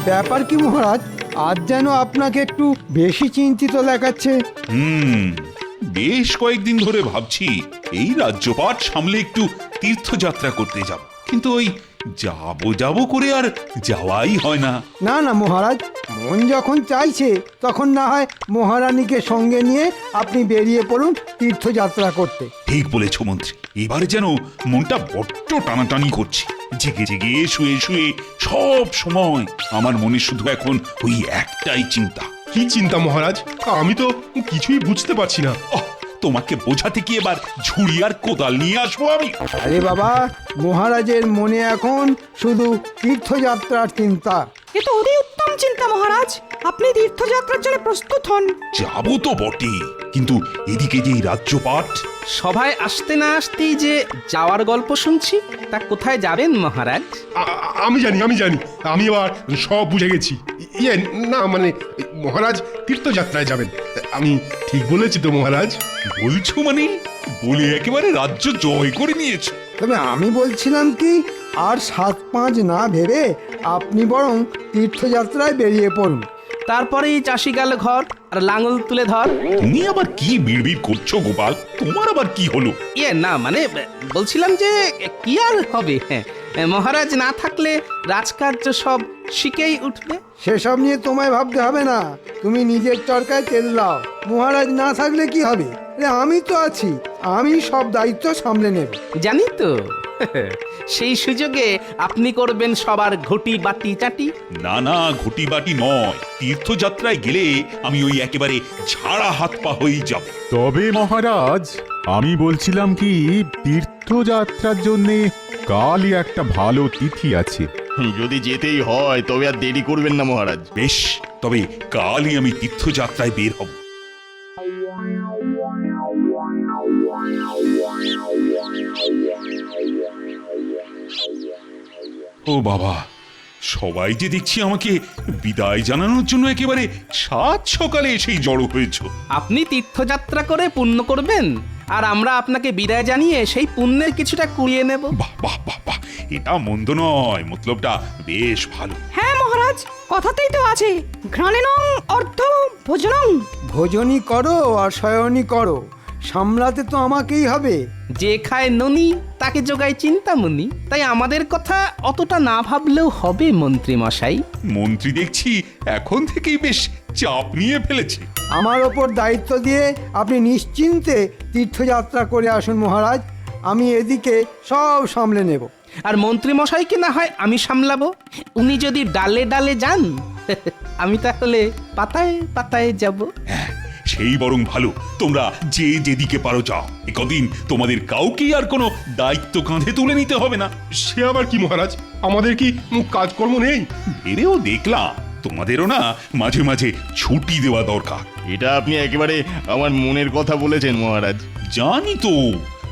ব্যাপার কি মহারাজ, আজ যেন আপনাকে একটু বেশি চিন্তিত দেখাচ্ছে। বেশ কয়েকদিন ধরে ভাবছি এই রাজ্যপাট সামলে একটু তীর্থযাত্রা করতে যাব, কিন্তু ওই যাব করে আর যাওয়াই হয় না। না না মহারাজ, মন যখন চাইছে তখন না হয় মহারানীকে সঙ্গে নিয়ে আপনি বেরিয়ে পড়ুন তীর্থযাত্রা করতে। ঠিক বলেছ মন্ত্রী, এবারে যেন মনটা বড্ড টানাটানি করছে। জেগে জেগে শুয়ে শুয়ে সব সময় আমার মনে শুধু এখন ওই একটাই চিন্তা। কি চিন্তা মহারাজ? আমি তো কিছুই বুঝতে পারছি না। তোমাকে বোঝাতে কি এবার ঝুড়ি আর কোদাল নিয়ে আসবো আমি? আরে বাবা, মহারাজের মনে এখন শুধু তীর্থযাত্রার চিন্তা। এ তো অতি উত্তম চিন্তা মহারাজ, আপনি তীর্থযাত্রার জন্য প্রস্তুত হন। যাবো তো বটে, কিন্তু এদিকে যে এই রাজ্যপাট। সভায় আসতে না আসতেই যে যাওয়ার গল্প শুনছি, তা কোথায় যাবেন মহারাজ? আমি জানি আমি এবার সব বুঝে গেছি। ইয়ে না মানে মহারাজ তীর্থযাত্রায় যাবেন। আমি ঠিক বলেছি তো মহারাজ? বলছো মানে বলে একেবারে রাজ্য জয় করে নিয়েছো। তবে আমি বলছিলাম কি, আর 7-5 না ভেবে আপনি বরং তীর্থযাত্রায় বেরিয়ে পড়ুন। তারপরেই চাষি গেল ঘর আর লাঙল তুলে ধর। তুমি আবার কি বিড়বিড় করছো গোপাল? তোমার আবার কি হলো? না মানে বলছিলাম যে কি আর হবে, হ্যাঁ মহারাজ না থাকলে রাজকার্য সব শিখেই উঠবে। সেসব নিয়ে তোমায় ভাবতে হবে না, তুমি নিজের চরকায় তেল দাও। মহারাজ না থাকলে কি হবে? আমি তো আছি, আমি সব দায়িত্ব সামলে নেব। জানি তো। সেই সুযোগে আপনি করবেন সবার ঘটি বাটি চাটি। না না, ঘটি বাটি নয়, তীর্থযাত্রায় গেলে আমি ওই একেবারে ঝাড়া হাত পা হয়েই যাব। তবে মহারাজ, আমি বলছিলাম কি, তীর্থযাত্রার জন্যে কালই একটা ভালো তিথি আছে। যদি যেতেই হয় তবে আর দেরি করবেন না মহারাজ। বেশ, তবে কালই আমি তীর্থযাত্রায় বের হব। ও বাবা, সবাই যে দেখছি আমাকে বিদায় জানানোর জন্য একেবারে সাত সকালে এসেই জড়ো হয়েছ। আপনি তীর্থযাত্রা করে পুণ্য করবেন, আর আমরা আপনাকে বিদায় জানিয়ে সেই পুণ্যের কিছুটা কুড়িয়ে নেব। বাহ বাহ বাহ বাহ, এটা মন্দ নয়, মতলবটা বেশ ভালো। হ্যাঁ মহারাজ, কথাতেই তো আছে ঘ্রাণেনং অর্থ ভোজনং। ভোজনই করো আর শয়নই করো, সামলাতে তো আমাকেই হবে। যে খায় ননি তাকে যোগায় চিন্তামণি। তাই আমাদের কথা অতটা না ভাবলেও হবে মন্ত্রী মশাই। মন্ত্রী দেখছি এখন থেকেই বেশ চাপ নিয়ে ফেলেছে। আমার ওপর দায়িত্ব দিয়ে আপনি নিশ্চিন্তে তীর্থযাত্রা করে আসুন মহারাজ, আমি এদিকে সব সামলে নেব। আর মন্ত্রী মশাইকে না হয় আমি সামলাবো। উনি যদি ডালে ডালে যান, আমি তাহলে পাতায় পাতায় যাব। হ্যাঁ, সেই বরং ভালো। তোমরা যে যেদিকে পারো যাও, একদিন তোমাদের কাউকেই আর কোনো দায়িত্ব কাঁধে তুলে নিতে হবে না। সে আবার কি মহারাজ? আমাদের কি কাজকর্ম নেই? ভেবেও দেখলাম তোমাদেরও না মাঝে মাঝে ছুটি দেওয়া দরকার। এটা আপনি একেবারে আমার মনের কথা বলেছেন মহারাজ। জানি তো,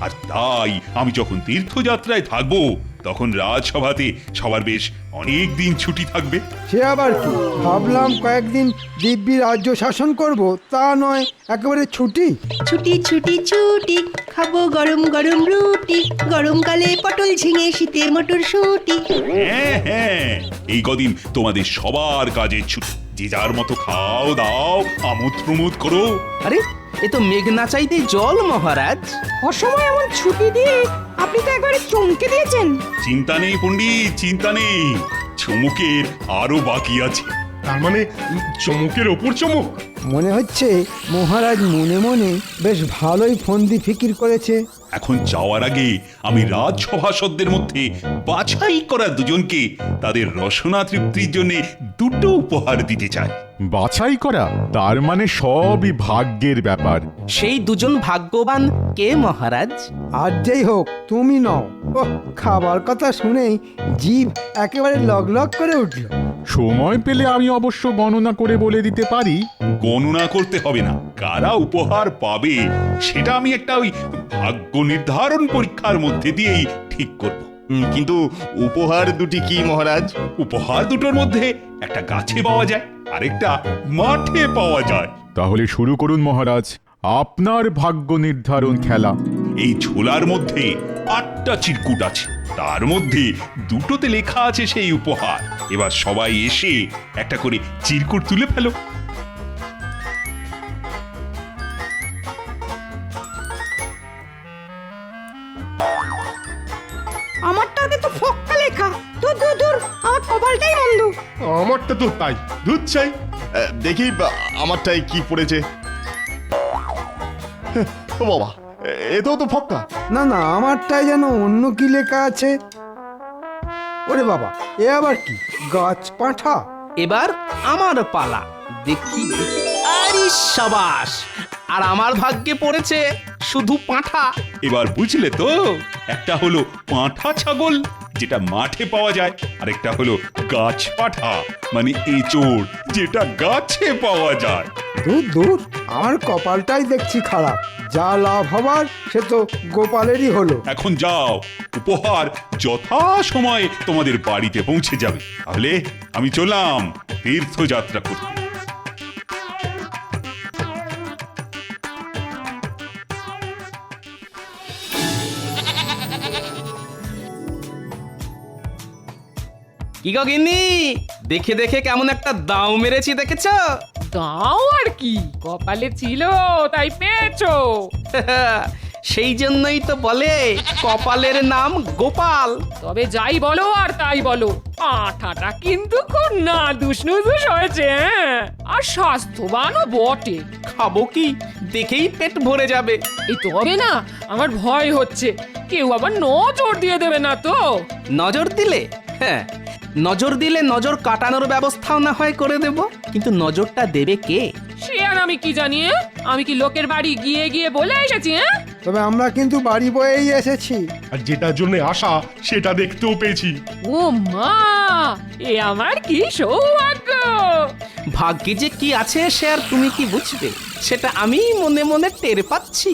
আর তাই আমি যখন তীর্থযাত্রায় থাকবো তখন রাজসভাতে সবার বেশ অনেক দিন ছুটি থাকবে। সে আবার কি, ভাবলাম কয়েকদিন দিব্যি রাজ্য শাসন করব, তা নয় একেবারে ছুটি। ছুটি ছুটি ছুটি, খাবো গরম গরম রুটি, গরমকালে পটল ঝিঙে, শীতে মটরশুঁটি। হ্যাঁ হ্যাঁ, এই কদিন তোমাদের সবার কাজের ছুটি। যে যার মতো খাও দাও, আমোদ প্রমোদ করো। আরে এ তো মেঘ না চাইতেই জল মহারাজ। অসময় এমন ছুটি দিয়ে আপনি তো একবারে চমকে দিয়েছেন। চিন্তা নেই পণ্ডিত, চিন্তা নেই, চমকের আরো বাকি আছে। তার মানে চমকের ওপর চমক। মনে হচ্ছে মহারাজ মনে মনে বেশ ভালোই ফন্দি ফিকির করেছে। এখন যাওয়ার আগে আমি রাজসভাসদদের মধ্যে বাছাই করা দুজনকে তাদের রসনা তৃপ্তির জন্য দুটো উপহার দিতে চাই। বাছাই করা? তার মানে সবই ভাগ্যের ব্যাপার। সেই দুজন ভাগ্যবান কে মহারাজ? আর যেই হোক তুমি নও। ও, খাবার কথা শুনেই জিভ একেবারে লগলগ করে উঠল। সময় পেলে আমি অবশ্য গণনা করে বলে দিতে পারি। গণনা করতে হবে না, কারা উপহার পাবে সেটা আমি একটা ওই ভাগ্য নির্ধারণ পরীক্ষার মধ্যে দিয়েই ঠিক করব। কিন্তু উপহার দুটি কি মহারাজ? উপহার দুটোর মধ্যে একটা গাছে পাওয়া যায়, আরেকটা মাঠে পাওয়া যায়। তাহলে শুরু করুন মহারাজ, আপনার ভাগ্য নির্ধারণ খেলা। এই ঝোলার মধ্যে 8টা চিরকুট আছে। তার মধ্যে দুটোতে লেখা আছে সেই উপহার। এবার সবাই এসে একটা করে চিরকুট তুলে ফেলো। আমারটাতে তো ফক্কা লেখা। দূর দূর দূর, আমার কপালটাই মন্দ। আমারটা তো তাই, দুধ চাই। দেখি আমারটাই কি পড়েছে। ও বাবা, এতেও তো ফক্কা। না না, আমারটায় যেন অন্য কি লেখা আছে। ওরে বাবা, এ আবার কি? গাছ পাঁঠা। এবার আমার পালা। দেখি দেখি। আরে সাবাস! আর আমার ভাগ্যে পড়েছে শুধু পাঁঠা। এবার বুঝলে তো, একটা হলো পাঁঠা ছাগল যেটা মাঠে পাওয়া যায়, আরেকটা হলো গাছ পাঠা মানে এঁচোড় যেটা গাছে পাওয়া যায়। দূর দূর, আমার কপালটাই দেখছি খারাপ। যা লাভ হবার সে তো গোপালেরই হলো। এখন যাও, উপহার যথা সময়ে তোমাদের বাড়িতে পৌঁছে যাবে। তাহলে আমি চললাম তীর্থযাত্রা করতে। কি গো গিন্নি, দেখে দেখে কেমন একটা দাও মেরেছি দেখেছ? দাও আর কি, কপালে ছিল তাই পেয়েছো। সেই জন্যই তো বলে কপালের নাম গোপাল। তবে যাই বলো আর তাই বলো, পাঁঠাটা কিন্তু খুব নাদুস নুদুস হয়েছে, হ্যাঁ? আর স্বাস্থ্যবানও বটে। খাবো কি, দেখেই পেট ভরে যাবে। এই তবে না, আমার ভয় হচ্ছে কেউ আবার নজর দিয়ে দেবে না তো। নজর দিলে? হ্যাঁ, নজর দিলে নজর কাটানোর ব্যবস্থাও না হয় করে দেব, কিন্তু নজরটা দেবে কে? সে আর আমি কি জানি, আমি কি লোকের বাড়ি গিয়ে গিয়ে বলে এসেছি? তবে আমরা কিন্তু বাড়ি বয়েই এসেছি। আর যেটার জন্য আশা সেটা দেখতেও পেয়েছি। ও মা, এ আমার কি সৌভাগ্য! ভাগ্যে যে কি আছে সে আর তুমি কি বুঝবে, সেটা আমি মনে মনে টের পাচ্ছি।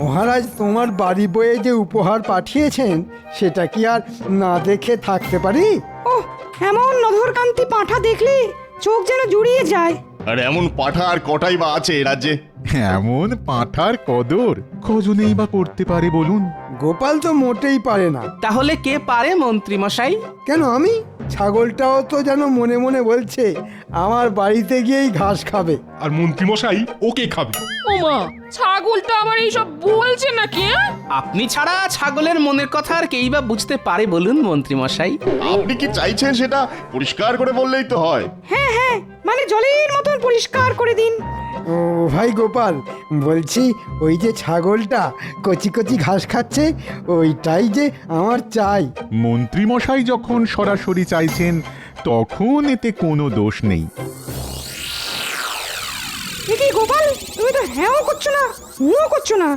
মহারাজ তোমার বাড়ি বয়ে যে উপহার পাঠিয়েছেন সেটা কি আর না দেখে থাকতে পারি? ওহ, এমন নধরকান্তি পাঁঠা দেখলে চোখ যেন জুড়িয়ে যায়। আর এমন পাঠা আর কটাই বা আছে এ রাজ্যে। এমন পাঁঠার কদর কজনেই বা করতে পারে বলুন? গোপাল তো মোটেই পারে না। তাহলে কে পারে মন্ত্রী মশাই? কেন আমি? ছাগলটাও তো যেন মনে মনে বলছে আমার বাড়িতে গিয়েই ঘাস খাবে। আর মন্ত্রীমশাই ওকে খাবে। ও মা, ছাগলটা আবার এইসব বলছে নাকি? আপনি ছাড়া ছাগলের মনের কথা আর কেই বা বুঝতে পারে বলুন মন্ত্রী মশাই? আপনি কি চাইছেন সেটা পরিষ্কার করে বললেই তো হয়। হ্যাঁ হ্যাঁ, মানে জলের মতন পরিষ্কার করে দিন। ও ভাই গোপাল, বলছি ওই যে ছাগলটা কচি কচি ঘাস খাচ্ছে ওইটাই যে আমার চাই। মন্ত্রীমশাই যখন সরাসরি চাইছেন তখন এতে কোনো দোষ নেই। দেখি গোপাল, তুমি তো হ্যাঁও করছো না হুঁও করছো না।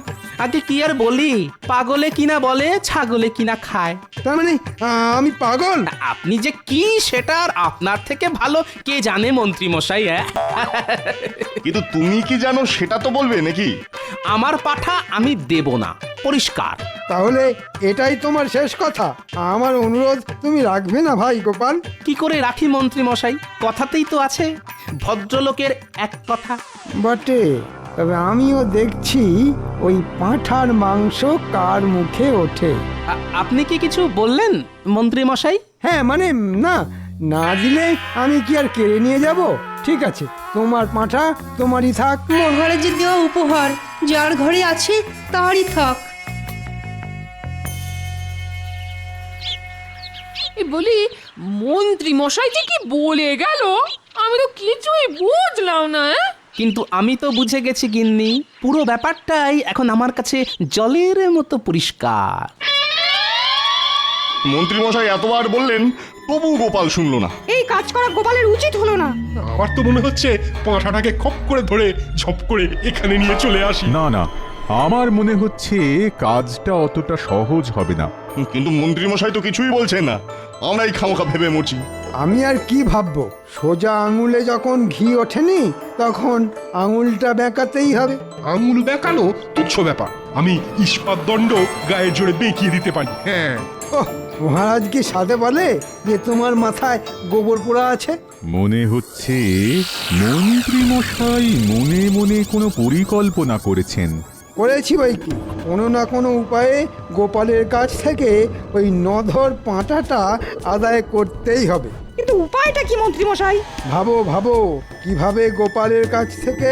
আগে কি আর বলি, পাগলে কিনা বলে ছাগলে কিনা খায়। তার মানে আমি পাগল? আপনি যে কি সেটা আর আপনার থেকে ভালো কে জানে মন্ত্রী মশাই? কিন্তু তুমি কি জানো সেটা তো বলবে নাকি? আমার পাঠা আমি দেব না, পরিষ্কার। তাহলে এটাই তোমার শেষ কথা? আমার অনুরোধ তুমি রাখবে না ভাই গোপাল? কি করে রাখি মন্ত্রী মশাই, কথাতেই তো আছে ভদ্রলোকের এক কথা। বটে, তবে আমিও দেখছি ওই পাঁঠার মাংস কার মুখে ওঠে। আপনি কি কিছু বললেন মন্ত্রী মশাই? হ্যাঁ মানে না, না দিলে আমি কি আর কেড়ে নিয়ে যাব? ঠিক আছে, তোমার পাঁঠা তোমারই থাক। মহারাজের দেওয়া উপহার যার ঘরে আছে তারই থাক। বলি, মন্ত্রী মশাই যে কি বলে গেল আমি তো কিছুই বুঝলাম না। কিন্তু আমি তো বুঝে গেছি গিন্নি, পুরো ব্যাপারটাই এখন আমার কাছে জলের মতো পরিষ্কার। মন্ত্রীমশাই এতবার বললেন তবু গোপাল শুনলো না। এই কাজ করা গোপালের উচিত হলো না। আমার তো মনে হচ্ছে পাঁঠাটাকে খপ করে ধরে ঝপ করে এখানে নিয়ে চলে আসি। না না, আমার মনে হচ্ছে কাজটা অতটা সহজ হবে না। কিন্তু মন্ত্রীমশাই তো কিছুই বলছেন না, আমরাই খামোখা ভেবে মরছি। আমি আর কি ভাববো? সোজা আঙুলে যখন ঘি ওঠেনি তখন আঙুলটা বেঁকাতেই হবে। আঙুল বেঁকানো তুচ্ছ ব্যাপার, আমি ইস্পাত দণ্ড গায়ের জোরে বেঁকিয়ে দিতে পারি। হ্যাঁ, ওহ, মহারাজ কি সাথে বলে যে তোমার মাথায় গোবর পোড়া আছে? মনে হচ্ছে মন্ত্রীমশাই মনে মনে কোনো পরিকল্পনা করেছেন। করেছি বই কি, কোনো না কোনো উপায়ে গোপালের কাছ থেকে ওই নধর পাঁঠাটা আদায় করতেই হবে। কিন্তু উপায়টা কি মন্ত্রী মশাই? ভাবো ভাবো কিভাবে গোপালের কাছ থেকে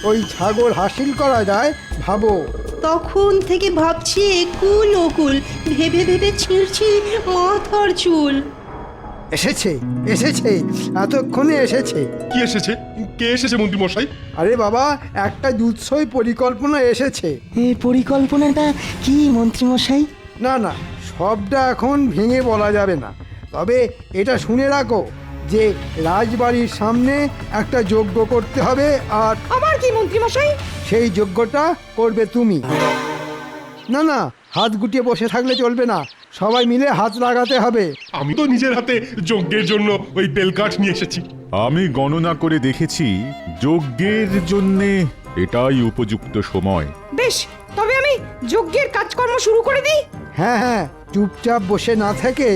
ওই ছাগল হাসিল করা যায়, ভাবো। তখন থেকে ভাবছি একুল ওকুল, ভেবে ভেবে ছিঁড়ছি মাথার চুল। এসেছে এসেছে, এতক্ষণে এসেছে। কি এসেছে? কে এসেছে মন্ত্রী মশাই? আরে বাবা, একটা দুঃসই পরিকল্পনা এসেছে। এই পরিকল্পনাটা কি মন্ত্রীমশাই? না না, সবটা এখন ভেঙে বলা যাবে না, তবে এটা শুনে রাখো যে রাজবাড়ির সামনে একটা যজ্ঞ করতে হবে, আর আবার কি মন্ত্রী মশাই? সেই যজ্ঞটা করবে তুমি। না না, হাত গুটিয়ে বসে থাকলে চলবে না, সবাই মিলে হাত লাগাতে হবে। আমি তো নিজের হাতে যজ্ঞের জন্য ওই বেলকাঠ নিয়ে এসেছি। আমি গণনা করে দেখেছি যজ্ঞের জন্যে এটাই উপযুক্ত সময়। বেশ, তবে আমি যজ্ঞের কাজকর্ম শুরু করে দিই। হ্যাঁ হ্যাঁ, চুপচাপ বসে না থেকে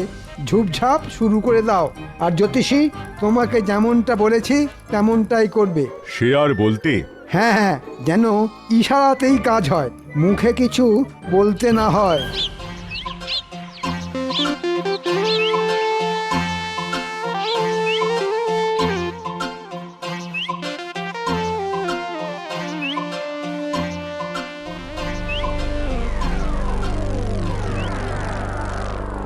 ঝুপঝাপ শুরু করে দাও। আর জ্যোতিষী, তোমাকে যেমনটা বলেছি তেমনটাই করবে। সে আর বলতে। হ্যাঁ হ্যাঁ, যেন ইশারাতেই কাজ হয়, মুখে কিছু বলতে না হয়।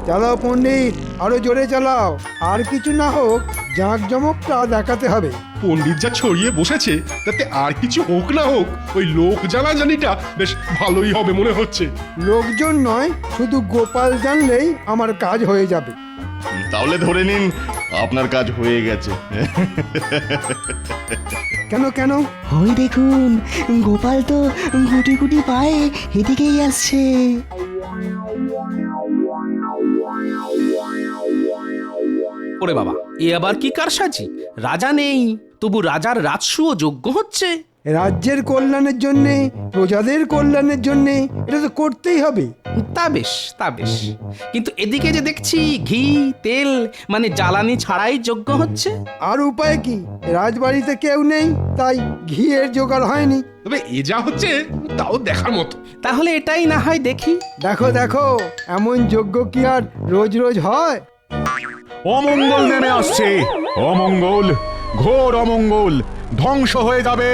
চালাও পণ্ডিত, আরো জোরে চালাও, আর কিছু না হোক জাঁকজমকটা দেখাতে হবে। পণ্ডিত যা ছড়িয়ে বসেছে তাতে আর কিছু হোক না হোক ওই লোক জানাজানিটা বেশ ভালোই হবে মনে হচ্ছে। লোকজন নয়, শুধু গোপাল জানলেই আমার কাজ হয়ে যাবে। তাহলে ধরে নিন আপনার কাজ হয়ে গেছে। কেন কেন? ওই দেখুন, গোপাল তো গুটি গুটি পায়ে এদিকেই আসছে। ওরে বাবা, এ আবার কি কারসাজি? রাজা নেই, তবু রাজার রাজসূয় যজ্ঞ হচ্ছে। রাজ্যের কল্যাণের জন্যে, প্রজাদের কল্যাণের জন্যে এটা তো করতেই হবে। তা বেশ, তা বেশ, কিন্তু এদিকে যে দেখছি ঘি তেল মানে জ্বালানি ছাড়াই যজ্ঞ হচ্ছে। আর উপায় কি? রাজবাড়িতে কেউ নেই, তাই ঘিয়ের জোগাড় হয়নি। তবে এ যা হচ্ছে তাও দেখার মতো। তাহলে এটাই না হয় দেখি। দেখো দেখো, এমন যজ্ঞ কি আর রোজ রোজ হয়? অমঙ্গল নেমে আসছে, অমঙ্গল, ঘোর অমঙ্গল, ধ্বংস হয়ে যাবে,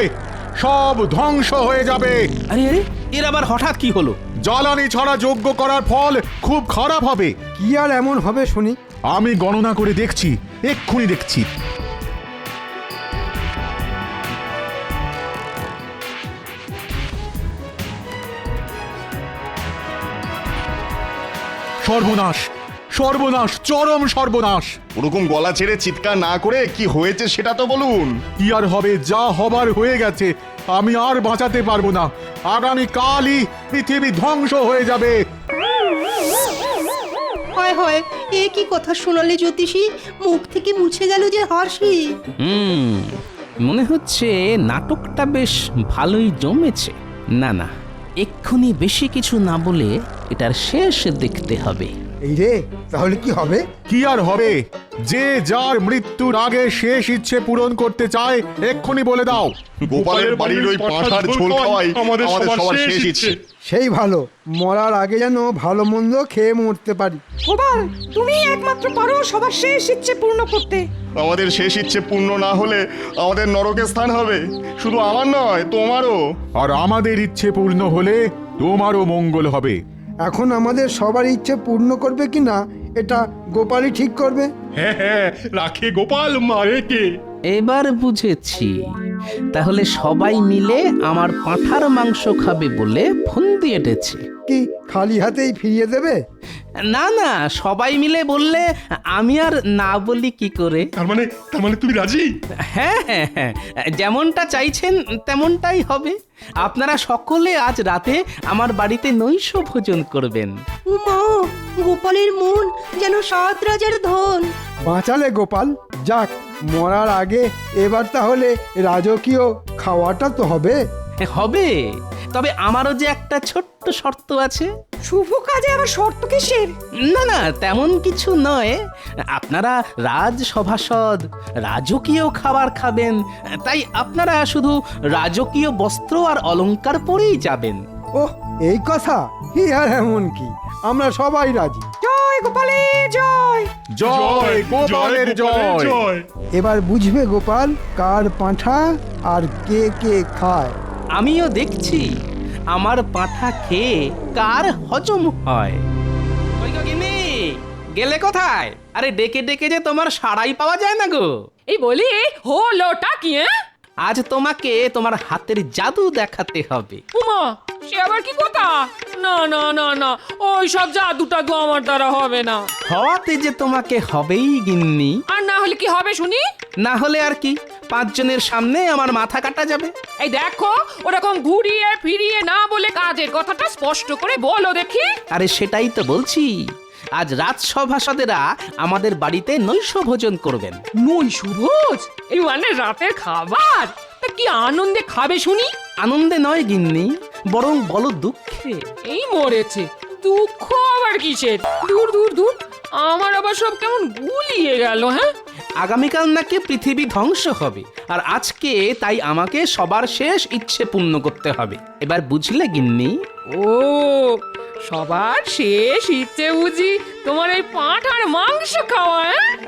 সব ধ্বংস হয়ে যাবে। আরে আরে, এর আবার হঠাৎ কি হলো? জ্বালানি ছাড়া যজ্ঞ করার ফল খুব খারাপ হবে। কি আর এমন হবে শুনি? আমি গণনা করে দেখছি, এক্ষুনি দেখছি। সর্বনাশ, সর্বনাশ, চরম সর্বনাশ। ওরকম গলা ছেড়ে চিৎকার না করে কি হয়েছে সেটা তো বলুন। কি আর হবে, যা হবার হয়ে গেছে, আমি আর বাঁচাতে পারবো না। আগামী কালই পৃথিবী ধ্বংস হয়ে যাবে। হয় হয়, এ কি কথা শোনালে জ্যোতিষী? মুখ থেকে মুছে গেল যে হাসি। মনে হচ্ছে নাটকটা বেশ ভালোই জমেছে। না না, এক্ষুনি বেশি কিছু না বলে এটার শেষ দেখতে হবে। এই রে, তাহলে কি হবে? কি আর হবে? যে যার মৃত্যুর আগে শেষ ইচ্ছে পূরণ করতে চায় এক্ষুনি বলে দাও। গোপালের বাড়ির ওই পাঁঠার ঝোল খাওয়াই আমাদের সবার শেষ ইচ্ছে। সেই ভালো, মরার আগে যেন ভালো মন্দ খেয়ে মরতে পারি। গোপাল, তুমি একমাত্র পারো সবার শেষ ইচ্ছে পূর্ণ করতে। আমাদের শেষ ইচ্ছে পূর্ণ না হলে আমাদের নরকে স্থান হবে, শুধু আমার নয় তোমারও। আর আমাদের ইচ্ছে পূর্ণ হলে তোমারও মঙ্গল হবে। এখন আমাদের সবার ইচ্ছে পূর্ণ করবে কিনা এটা গোপালই ঠিক করবে। হ্যাঁ হ্যাঁ, রাখে গোপাল মারে কে। এবার বুঝেছি, তাহলে সবাই মিলে আমার পাঁঠার মাংস খাবে বলে ফন্দি এঁটেছে। কি খালি হাতেই ফিরিয়ে দেবে? না না, সবাই মিলে বললে আমি আর না বলি কি করে? তার মানে তুমি রাজি? হ্যাঁ হ্যাঁ হ্যাঁ, যেমনটা চাইছেন তেমনটাই হবে। আপনারা সকলে আজ রাতে আমার বাড়িতে নৈশ ভোজন করবেন। উমা, গোপালের মন যেন 7 রাজার ধন। বাঁচালে গোপাল, যাক, মরার আগে এবার তাহলে রাজকীয় খাওয়াটা তো হবে। হবে, তবে আমারও যে একটা ছোট্ট শর্ত আছে। শুভ কাজে আবার শর্ত কিসের? না না, তেমন কিছু নয়। আপনারা রাজসভাসদ, রাজকীয় খাবার খাবেন, তাই আপনারা শুধু রাজকীয় বস্ত্র আর অলংকার পরেই যাবেন। ওহ, এই কথা? হি আর এমন কি, আমরা সবাই রাজি। জয় গোপালের জয়। জয় গোপালের জয়। এবার বুঝবে গোপাল কার পাঁঠা আর কে কে খায়। আমিও দেখছি আমার পাঁঠা খেয়ে কার হজম হয়। কই গো গিন্নি, গেলে কোথায়? আরে ডেকে ডেকে যে তোমার সাড়াই পাওয়া যায় না গো। এই বলি হলোটা কি? আজ তোমাকে তোমার হাতের জাদু দেখাতে হবে। উমা, সে আবার কি কথা? না না না না, ওই সব জাদু টাদু আমার দ্বারা হবে না। হওয়াতে যে তোমাকে হবেই গিন্নি। আর না হলে কি হবে শুনি? না হলে আর কি, 5 জনের সামনে আমার মাথা কাটা যাবে। এই দেখো, ওরকম ঘুরিয়ে ফিরিয়ে না বলে কাজের কথাটা স্পষ্ট করে বলো দেখি। আরে সেটাই তো বলছি, আজ রাজসভাসদেরা আমাদের বাড়িতে নৈশ ভোজন করবেন। নৈশভোজ? এই মানে রাতের খাবার? তা কি আনন্দে খাবে শুনি? আনন্দে নয় গিন্নি, বরং বলো দুঃখে। এই মরেছে, দুঃখ আবার কিসের? দূর দূর দূর, আমার আবার সব কেমন গুলিয়ে গেল। হ্যাঁ, আগামীকাল নাকি পৃথিবী ধ্বংস হবে, আর আজকে তাই আমাকে সবার শেষ ইচ্ছে পূর্ণ করতে হবে। এবার বুঝলে গিন্নি? ও সবার শেষ ইচ্ছে বুঝি তোমার এই পাঁঠার মাংস খাওয়া?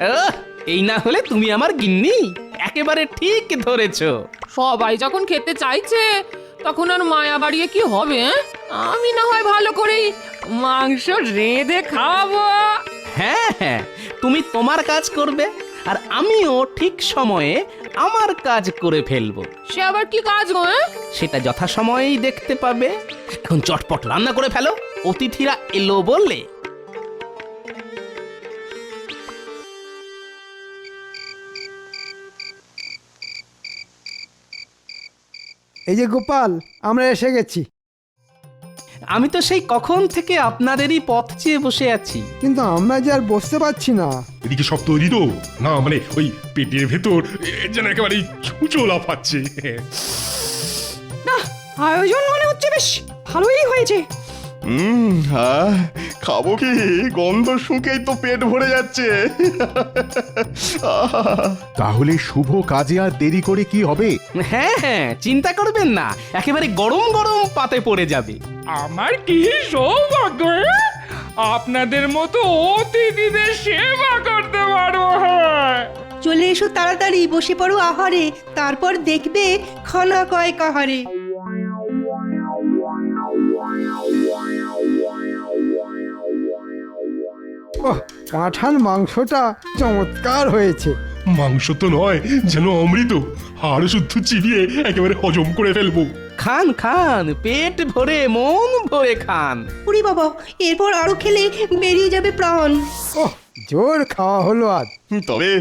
আহ, এই না হলে তুমি আমার গিন্নি? একেবারে ঠিক ধরেছো। সবাই যখন খেতে চাইছে তখন আর মায়া বাড়িয়ে কি হবে? আমি না হয় ভালো করেই মাংস রেঁধে খাবো। হ্যাঁ হ্যাঁ, তুমি তোমার কাজ করবে, আর আমিও ঠিক সময়ে আমার কাজ করে ফেলবো। সে আবার কি কাজ গো? সেটা যথাসময়েই দেখতে পাবে। এখন চটপট রান্না করে ফেলো, অতিথিরা এলো বললে। এই যে গোপাল, আমরা এসে গেছি। আমি তো সেই কখন থেকে আপনাদেরই পথ চেয়ে বসে আছি। কিন্তু আমরা যে আর বসতে পারছি না। এদিকে সব তৈরি তো? না মানে ওই পেটের ভেতর যেন একেবারে ছুঁচো লাফাচ্ছে। না, আয়োজন মনে হচ্ছে বেশ ভালোই হয়েছে। হ্যাঁ, খাবো কি? গন্ধ শুঁকেই তো পেট ভরে যাচ্ছে। তাহলে শুভ কাজে আর দেরি করে কি হবে? হ্যাঁ হ্যাঁ, চিন্তা করবেন না, একেবারে গরম গরম পাতে পড়ে যাবে। আমার কি সৌভাগ্য, আপনাদের মতো অতিথিদের সেবা করতে পারবো। চলে এসো তাড়াতাড়ি, বসে পড়ো আহারে, তারপর দেখবে খানা কয় কাহারে। ওহ, পাঁঠার মাংসটা চমৎকার হয়েছে। মাংস তো নয়, যেন অমৃত। হাড় শুদ্ধ চিবিয়ে একেবারে হজম করে ফেলবো। খান খান, পেট ভরে মন ভরে খান। উরি বাবা, এরপর আরো খেলে বেরিয়ে যাবে প্রাণ। ওহ, জোর খাওয়া হলো আজ। তবে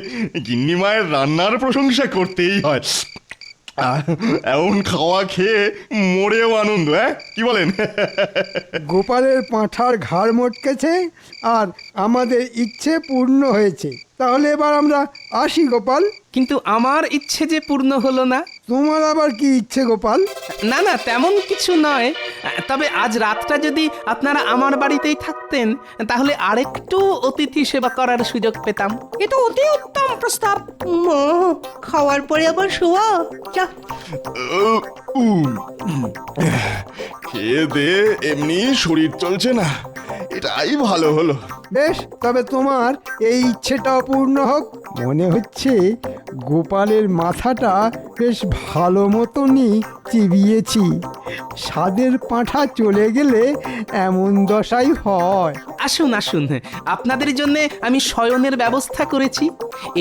গিন্নি মায়ের রান্নার প্রশংসা করতেই হয়। এমন খাওয়া খেয়ে মরেও আনন্দ। কি বলেন? গোপালের পাঁঠার ঘাড় মটকেছে আর আমাদের ইচ্ছে পূর্ণ হয়েছে। তাহলে এবার আমরা আসি গোপাল। কিন্তু আমার ইচ্ছে যে পূর্ণ হলো না। তোমার আবার কি ইচ্ছে গোপাল? না না, তেমন কিছু নয়, তবে আজ রাতটা যদি আপনারা আমার বাড়িতেই থাকতেন তাহলে আরেকটু অতিথি সেবা করার সুযোগ পেতাম। এ তো অতি উত্তম প্রস্তাব। মা, খাওয়ার পরে আবার শোয়া যা। খেয়ে দে এমনি শরীর চলছে না, এটাই ভালো হলো। বেশ, তবে তোমার এই ইচ্ছেটাও পূর্ণ হোক। মনে হচ্ছে গোপালের মাথাটা বেশ ভালো মতনই চিবিয়েছি। স্বাদের পাঁঠা চলে গেলে এমন দশাই হয়। আসুন আসুন, আপনাদের জন্য আমি শয়নের ব্যবস্থা করেছি।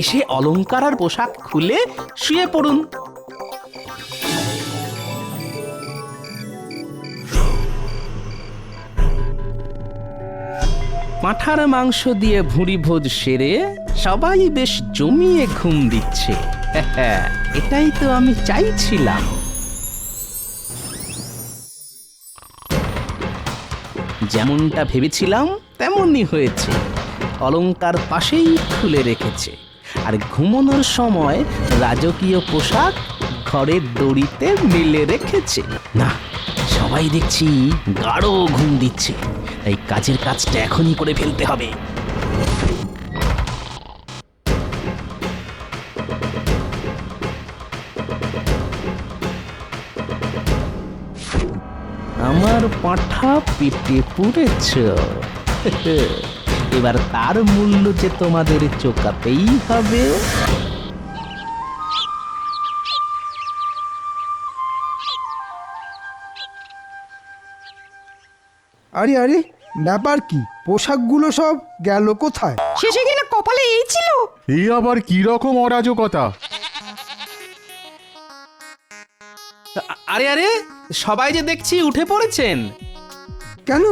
এসে অলংকার আর পোশাক খুলে শুয়ে পড়ুন। পাঁঠার মাংস দিয়ে ভুঁড়ি ভোজ সেরে সবাই বেশ জমিয়ে ঘুম দিচ্ছে। এটাই তো আমি চাইছিলাম। যেমনটা ভেবেছিলাম তেমনই হয়েছে। অলংকার পাশেই খুলে রেখেছে, আর ঘুমানোর সময় রাজকীয় পোশাক ঘরের দড়িতে মেলে রেখেছে। না, সবাই দেখছি গাঢ় ঘুম দিচ্ছে, তাই কাজের কাজটা এখনই করে ফেলতে হবে। আমার পাঁঠা পেটে পুড়েছ। এবার তার মূল্য যে তোমাদের চোকাতেই হবে। আরে আরে, ব্যাপার কি? পোশাকগুলো সব গেল কোথায়? শেষে কিনা কপালে এই ছিল। এই আবার কি রকম অরাজকতা? আরে আরে, সবাই যে দেখছি উঠে পড়েছেন। কেন,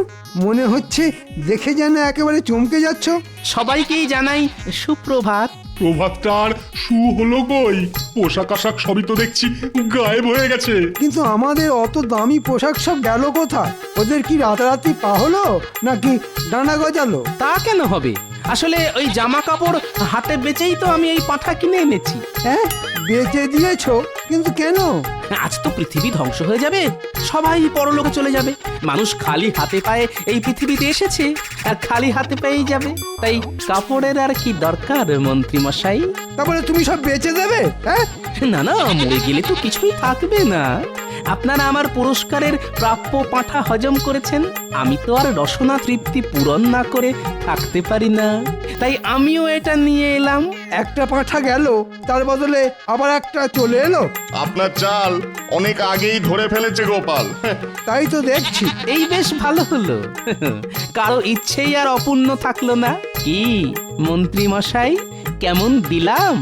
মনে হচ্ছে দেখে যেন একেবারে চমকে যাচ্ছ। সবাইকেই জানাই সুপ্রভাত। প্রভাতটার শু হলো কই? পোশাক আশাক সবই তো দেখছি গায়েব হয়ে গেছে। কিন্তু আমাদের অত দামি পোশাক সব গেল কোথায়? ওদের কি রাতারাতি পা হলো নাকি ডানা গজালো? তা কেন হবে? আসলে ওই জামা কাপড় হাতে বেচেই তো আমি এই পাঁঠা কিনে এনেছি। হ্যাঁ, বেচে দিয়েছো, কিন্তু কেন? আজ তো পৃথিবী ধ্বংস হয়ে যাবে, সবাই পরলোকে চলে যাবে। মানুষ খালি হাতে পায়ে এই পৃথিবীতে এসেছে আর খালি হাতে পেয়েই যাবে। তাই কাপড়ের আর কি দরকার মন্ত্রী মশাই? তারপরে তুমি সব বেচে দেবে? হ্যাঁ, না না, মরে গেলে তো কিছুই থাকবে না। আপনারা আমার পুরস্কারের প্রাপ্য পাঁঠা হজম করেছেন, আমি তো আর রসনা তৃপ্তি পূরণ না করে থাকতে পারি না। তাই আমিও এটা নিয়ে এলাম। একটা পাঁঠা গেল, তার বদলে আবার একটা চলে এলো। আপনার চাল অনেক আগেই ধরে ফেলেছে গোপাল। তাই তো দেখছি। এই বেশ ভালো হলো, কারো ইচ্ছেই আর অপূর্ণ থাকলো না। কি মন্ত্রী মশাই, কেমন দিলাম?